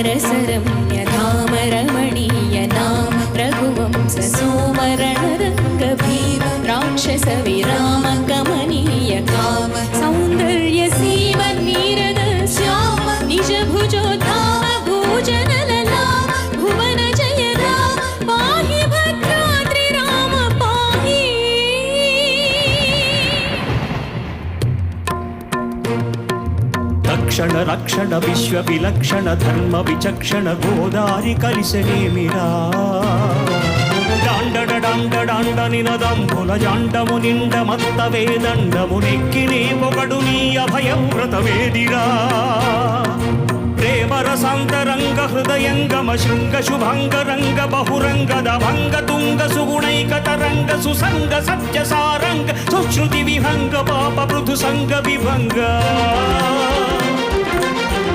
रसरम्य धाम रमणीय नाम रघुवंश सोमरणरङ्ग भीम राक्षस विराम कमनीय काम सौन्दर्य सीम नीरद श्याम निज भुजो धाम भूजनलला भुवन जय राम पाहि भद्राद्रि राम पाहि तक्षण रक्षण विश्व विलक्षण धर्म विचक्षण गोदारि कलिसनेमिरा डांडड डांड डांड निनदंबुल जांडमु निंड मत्त वेदंडमु नेक्किने पोगडु नी अभयं व्रतवेदिरा प्रेम रसांतरंग हृदयंगम शृंग शुभंग रंग बहुरंग दभंग तुंग सुगुणैक तरंग सुसंग सत्य सारंग सुश्रुति विहंग पाप पृथु संग विभंग